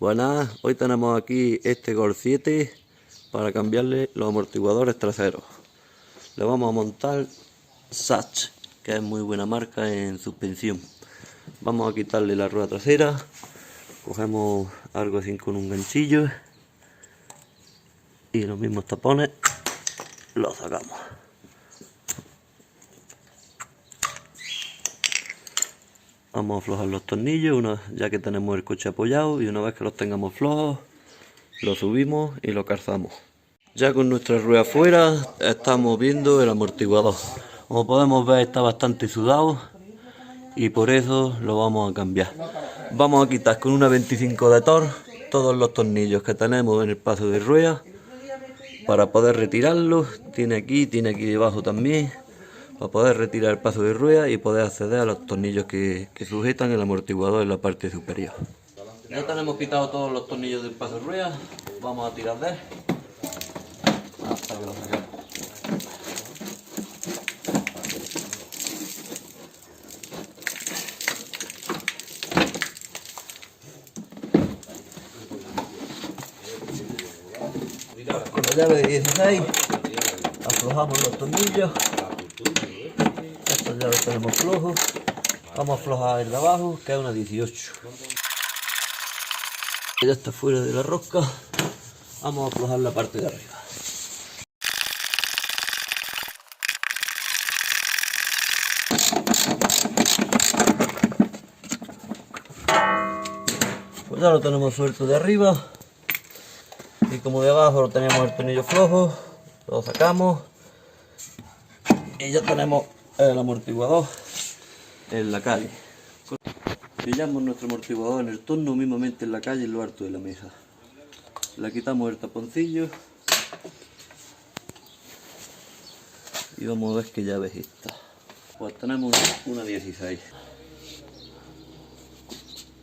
Buenas, hoy tenemos aquí este Golf 7 para cambiarle los amortiguadores traseros. Le vamos a montar Sach, que es muy buena marca en suspensión. Vamos a quitarle la rueda trasera, cogemos algo así con un ganchillo y los mismos tapones los sacamos. Vamos a aflojar los tornillos ya que tenemos el coche apoyado, y una vez que los tengamos flojos lo subimos y lo calzamos. Ya con nuestra rueda fuera estamos viendo el amortiguador. Como podemos ver, está bastante sudado y por eso lo vamos a cambiar. Vamos a quitar con una 25 de Torx todos los tornillos que tenemos en el paso de rueda para poder retirarlos. Tiene aquí debajo también, para poder retirar el paso de rueda y poder acceder a los tornillos que sujetan el amortiguador en la parte superior. Ya tenemos quitado todos los tornillos del paso de rueda. Vamos a tirar de él hasta que lo saquemos. Con la llave de 16 aflojamos los tornillos. Estos ya los tenemos flojos. Vamos a aflojar el de abajo, que es una 18. Ya está fuera de la rosca. Vamos a aflojar la parte de arriba. Pues ya lo tenemos suelto de arriba. Y como de abajo lo teníamos el tornillo flojo, lo sacamos. Y ya tenemos el amortiguador en la calle. Pillamos nuestro amortiguador en el torno, mismamente en la calle, en lo alto de la mesa. Le quitamos el taponcillo y vamos a ver qué llave es esta. Pues tenemos una 16.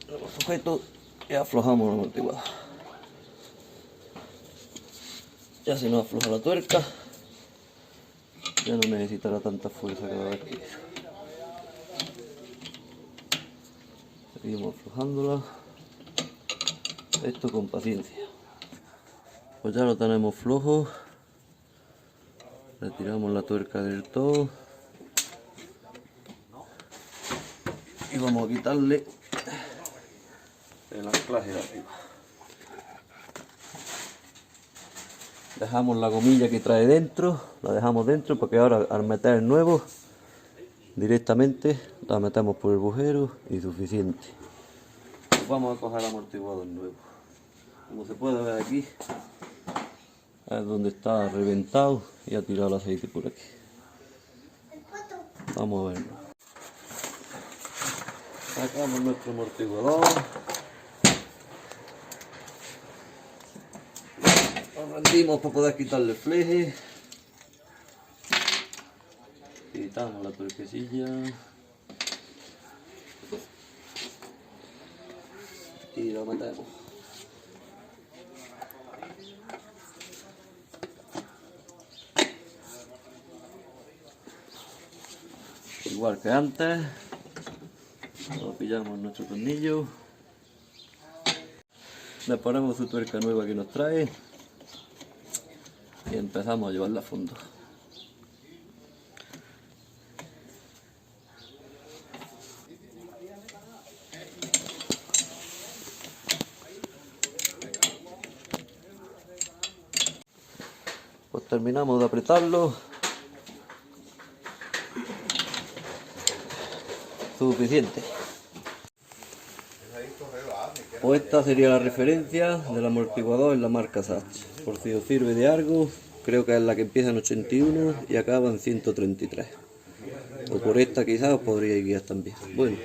Lo sujeto y aflojamos el amortiguador. Ya se nos afloja la tuerca, ya no necesitará tanta fuerza cada vez que seguimos aflojándola. Esto con paciencia. Pues ya lo tenemos flojo. Retiramos la tuerca del todo y vamos a quitarle el anclaje de arriba. Dejamos la gomilla que trae dentro, la dejamos dentro porque ahora al meter el nuevo directamente la metemos por el agujero y suficiente. Vamos a coger el amortiguador nuevo. Como se puede ver aquí, es donde está reventado y ha tirado el aceite por aquí. Vamos a verlo. Sacamos nuestro amortiguador. Lo rendimos para poder quitarle el fleje. Quitamos la tuerquecilla y lo metemos. Igual que antes, lo pillamos en nuestro tornillo, le ponemos su tuerca nueva que nos trae y empezamos a llevarla a fondo. Pues terminamos de apretarlo. Suficiente. Pues esta sería la referencia del amortiguador en la marca Sach. Por si os sirve de algo, creo que es la que empieza en 81 y acaba en 133. O por esta quizás os podríais guiar también. Bueno,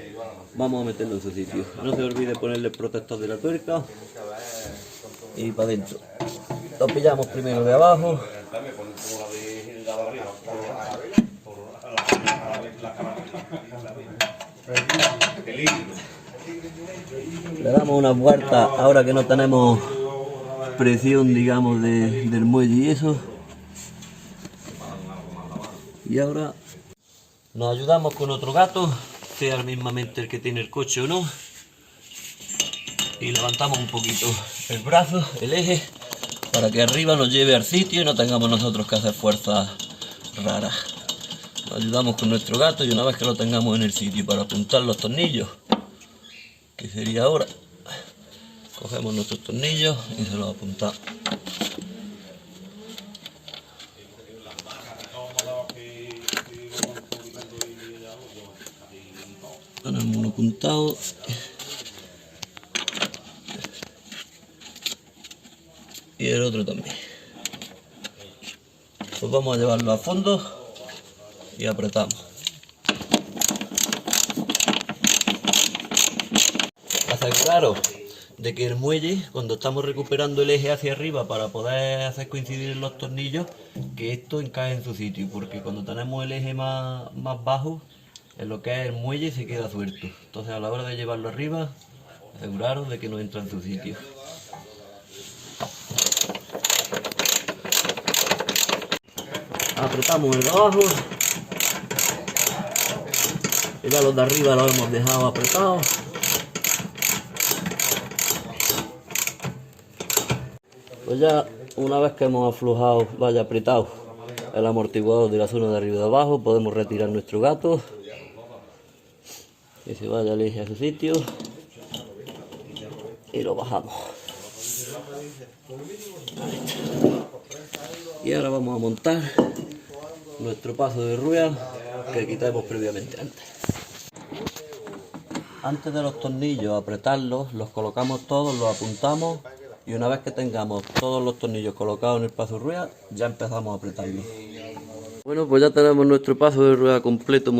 vamos a meterlo en su sitio. No se olvide ponerle el protector de la tuerca y para adentro. Lo pillamos primero de abajo. Le damos una vuelta ahora que no tenemos presión, digamos, del muelle y eso. Y ahora nos ayudamos con otro gato, sea mismamente el que tiene el coche o no. y levantamos un poquito el brazo, el eje, para que arriba nos lleve al sitio y no tengamos nosotros que hacer fuerzas raras. Nos ayudamos con nuestro gato y una vez que lo tengamos en el sitio para apuntar los tornillos, que sería ahora, cogemos nuestros tornillos y se los apuntamos. Tenemos uno apuntado. Y el otro también. Pues vamos a llevarlo a fondo y apretamos. Aseguraros de que el muelle, cuando estamos recuperando el eje hacia arriba para poder hacer coincidir los tornillos, que esto encaje en su sitio, porque cuando tenemos el eje más bajo, en lo que es el muelle se queda suelto. Entonces a la hora de llevarlo arriba, aseguraros de que no entra en su sitio. Apretamos el de abajo y ya los de arriba los hemos dejado apretados. Pues ya una vez que hemos aflojado, apretado el amortiguador de la zona de arriba y de abajo, podemos retirar nuestro gato que se vaya el eje a su sitio y lo bajamos. Y ahora vamos a montar nuestro paso de rueda que quitamos previamente antes. Antes de los tornillos apretarlos, los colocamos todos, los apuntamos y una vez que tengamos todos los tornillos colocados en el paso de rueda, ya empezamos a apretarlos. Bueno, pues ya tenemos nuestro paso de rueda completo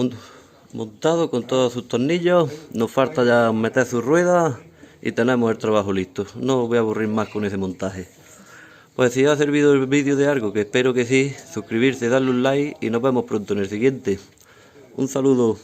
montado con todos sus tornillos. Nos falta ya meter su rueda y tenemos el trabajo listo. No os voy a aburrir más con ese montaje. Pues si os ha servido el vídeo de algo, que espero que sí, suscribirse, darle un like y nos vemos pronto en el siguiente. Un saludo.